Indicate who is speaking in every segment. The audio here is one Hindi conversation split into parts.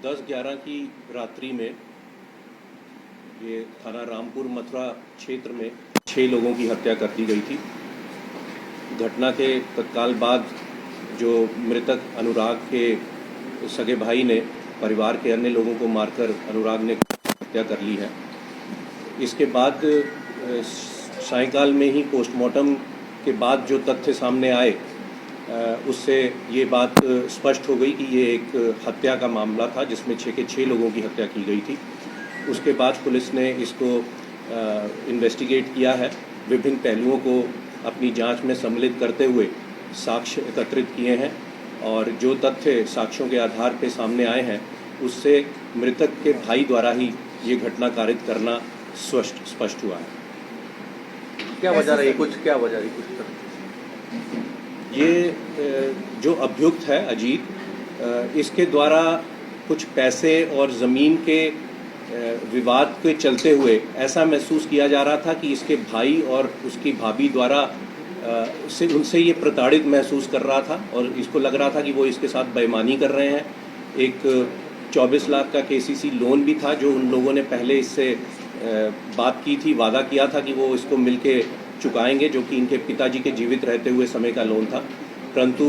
Speaker 1: 10-11 की रात्रि में ये थाना रामपुर मथुरा क्षेत्र में 6 लोगों की हत्या कर दी गई थी। घटना के तत्काल बाद जो मृतक अनुराग के सगे भाई ने परिवार के अन्य लोगों को मारकर अनुराग ने हत्या कर ली है। इसके बाद सायंकाल में ही पोस्टमार्टम के बाद जो तथ्य सामने आए उससे ये बात स्पष्ट हो गई कि ये एक हत्या का मामला था जिसमें 6 के 6 लोगों की हत्या की गई थी। उसके बाद पुलिस ने इसको इन्वेस्टिगेट किया है, विभिन्न पहलुओं को अपनी जांच में सम्मिलित करते हुए साक्ष्य एकत्रित किए हैं और जो तथ्य साक्ष्यों के आधार पर सामने आए हैं उससे मृतक के भाई द्वारा ही ये घटना कारित करना स्पष्ट हुआ है।
Speaker 2: क्या वजह रही क्या वजह रही कुछ
Speaker 1: ये जो अभियुक्त है अजीत, इसके द्वारा कुछ पैसे और ज़मीन के विवाद के चलते हुए ऐसा महसूस किया जा रहा था कि इसके भाई और उसकी भाभी द्वारा उनसे ये प्रताड़ित महसूस कर रहा था और इसको लग रहा था कि वो इसके साथ बेईमानी कर रहे हैं। एक 24 लाख का केसीसी लोन भी था जो उन लोगों ने पहले इससे बात की थी, वादा किया था कि वो इसको मिलके चुकाएंगे, जो कि इनके पिताजी के जीवित रहते हुए समय का लोन था, परंतु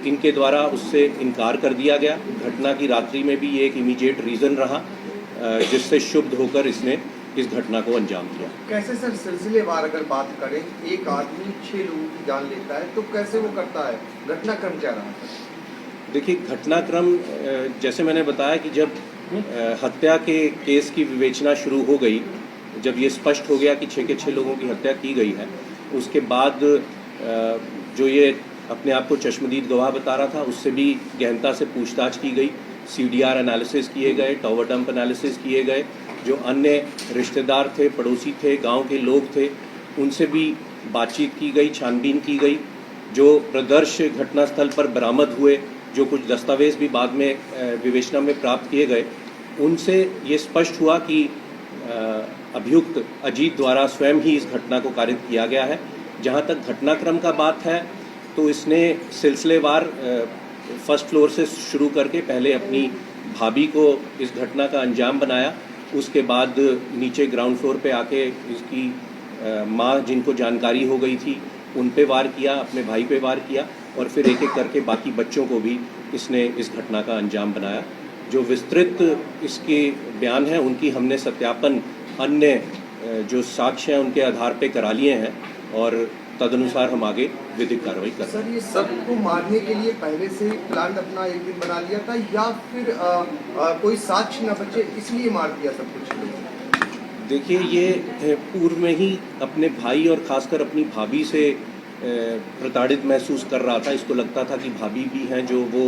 Speaker 1: इनके द्वारा उससे इनकार कर दिया गया। घटना की रात्रि में भी ये एक इमीडिएट रीज़न रहा जिससे शुद्ध होकर इसने इस घटना को अंजाम दिया।
Speaker 3: कैसे सर सिलसिलेवार अगर बात करें, एक आदमी 6 लोगों की जान लेता है तो कैसे वो करता है, घटनाक्रम क्या रहा? देखिए,
Speaker 1: घटनाक्रम जैसे मैंने बताया कि जब हत्या के केस की विवेचना शुरू हो गई, जब ये स्पष्ट हो गया कि 6 के 6 लोगों की हत्या की गई है, उसके बाद जो ये अपने आप को चश्मदीद गवाह बता रहा था उससे भी गहनता से पूछताछ की गई, CDR एनालिसिस किए गए, टॉवर डंप एनालिसिस किए गए, जो अन्य रिश्तेदार थे, पड़ोसी थे, गांव के लोग थे, उनसे भी बातचीत की गई, छानबीन की गई। जो प्रदर्श घटनास्थल पर बरामद हुए, जो कुछ दस्तावेज भी बाद में विवेचना में प्राप्त किए गए, उनसे ये स्पष्ट हुआ कि अभियुक्त अजीत द्वारा स्वयं ही इस घटना को कारित किया गया है। जहां तक घटनाक्रम का बात है तो इसने सिलसिलेवार फर्स्ट फ्लोर से शुरू करके पहले अपनी भाभी को इस घटना का अंजाम बनाया, उसके बाद नीचे ग्राउंड फ्लोर पे आके इसकी माँ जिनको जानकारी हो गई थी उन पे वार किया, अपने भाई पे वार किया और फिर एक एक करके बाकी बच्चों को भी इसने इस घटना का अंजाम बनाया। जो विस्तृत इसके बयान हैं उनकी हमने सत्यापन अन्य जो साक्ष्य हैं उनके आधार पे करा लिए हैं और तदनुसार हम आगे विधिक कार्रवाई कर रहे हैं।
Speaker 3: सर, ये सबको मारने के लिए पहले से ही प्लान अपना एक दिन बना लिया था या फिर कोई साक्ष्य न बचे इसलिए मार दिया सब कुछ?
Speaker 1: देखिए, ये पूर्व में ही अपने भाई और खासकर अपनी भाभी से प्रताड़ित महसूस कर रहा था। इसको लगता था कि भाभी भी हैं जो वो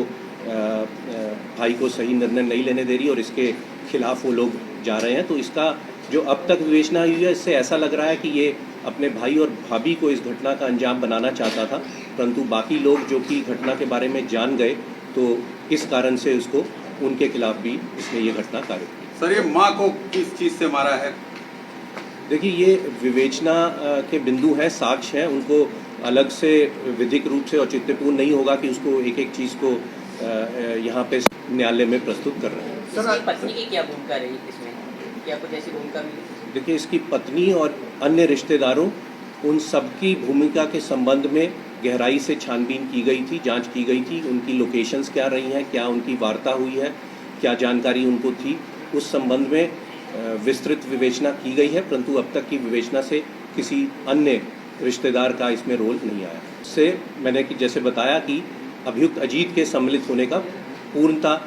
Speaker 1: भाई को सही निर्णय नहीं लेने दे रही और इसके खिलाफ वो लोग जा रहे हैं। तो इसका जो अब तक विवेचना हुई है इससे ऐसा लग रहा है कि ये अपने भाई और भाभी को इस घटना का अंजाम बनाना चाहता था, परंतु बाकी लोग जो कि घटना के बारे में जान गए तो इस कारण से उसको उनके खिलाफ भी इसने ये घटना कारित की।
Speaker 2: सर, ये माँ को किस चीज़ से मारा है?
Speaker 1: देखिए, ये विवेचना के बिंदु हैं, साक्ष्य हैं, उनको अलग से विधिक रूप से औचित्यपूर्ण नहीं होगा कि उसको एक एक चीज़ को यहाँ पे न्यायालय में प्रस्तुत कर रहे हैं।
Speaker 4: सर, पत्नी की क्या भूमिका रही इसमें? क्या कुछ ऐसी भूमिका मिली?
Speaker 1: देखिए, इसकी पत्नी और अन्य रिश्तेदारों उन सबकी भूमिका के संबंध में गहराई से छानबीन की गई थी, जांच की गई थी। उनकी लोकेशंस क्या रही हैं, क्या उनकी वार्ता हुई है, क्या जानकारी उनको थी, उस संबंध में विस्तृत विवेचना की गई है, परंतु अब तक की विवेचना से किसी अन्य रिश्तेदार का इसमें रोल नहीं आया। इससे मैंने जैसे बताया कि अभियुक्त अजीत के सम्मिलित होने का पूर्णता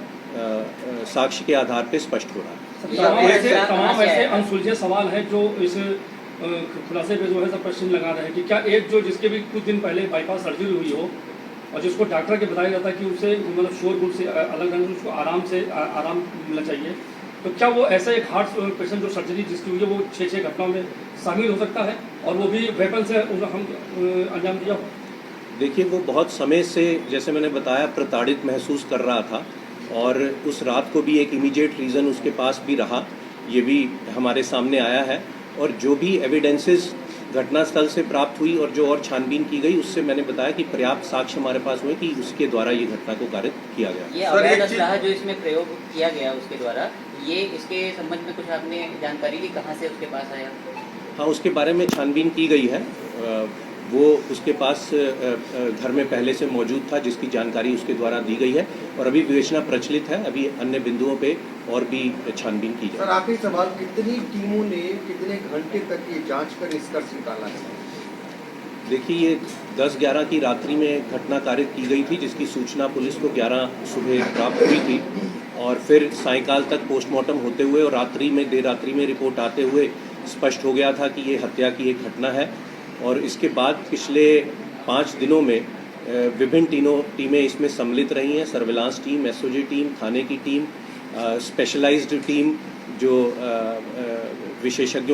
Speaker 1: साक्ष्य के आधार पर स्पष्ट हो रहा है।
Speaker 5: तमाम ऐसे अनसुलझे सवाल हैं जो इस खुलासे पे जो है सब प्रश्न लगा रहे हैं कि क्या एक जो जिसके भी कुछ दिन पहले बाईपास सर्जरी हुई हो और जिसको डॉक्टर के बताया जाता है कि उसे मतलब शोरगुल से अलग रहने उसको आराम मिलना चाहिए, तो क्या वो ऐसा एक हार्ट पेशेंट जो सर्जरी जिसकी हुई है वो 6 घटनाओं में शामिल हो सकता है और वो भी वेपन से हम अंजाम दिया हो?
Speaker 1: देखिए, वो बहुत समय से जैसे मैंने बताया प्रताड़ित महसूस कर रहा था और उस रात को भी एक इमीडिएट रीज़न उसके पास भी रहा, ये भी हमारे सामने आया है। और जो भी एविडेंसेस घटनास्थल से प्राप्त हुई और जो और छानबीन की गई उससे मैंने बताया कि पर्याप्त साक्ष्य हमारे पास हुए कि उसके द्वारा ये घटना को कारित किया गया।
Speaker 4: ये
Speaker 2: सर, एक
Speaker 4: अवैध
Speaker 2: चीज-
Speaker 4: असलाह जो इसमें प्रयोग किया गया उसके द्वारा, ये इसके संबंध में कुछ आपने जानकारी ली, कहाँ से उसके पास आया?
Speaker 1: हाँ, उसके बारे में छानबीन की गई है। वो उसके पास घर में पहले से मौजूद था, जिसकी जानकारी उसके द्वारा दी गई है और अभी विवेचना प्रचलित है। अभी अन्य बिंदुओं पे और भी छानबीन की
Speaker 3: सर
Speaker 1: जाए।
Speaker 3: आखिरी सवाल, कितनी टीमों ने कितने घंटे तक ये जांच कर निष्कर्ष निकाला है?
Speaker 1: देखिए, ये 10-11 की रात्रि में घटना कारित की गई थी, जिसकी सूचना पुलिस को 11 सुबह प्राप्त हुई थी और फिर सायंकाल तक पोस्टमार्टम होते हुए और देर रात्रि में रिपोर्ट आते हुए स्पष्ट हो गया था कि ये हत्या की एक घटना है। और इसके बाद पिछले 5 दिनों में विभिन्न टीमें इसमें सम्मिलित रही हैं। सर्विलांस टीम, एसओजी टीम, थाने की टीम, स्पेशलाइज्ड टीम जो विशेषज्ञों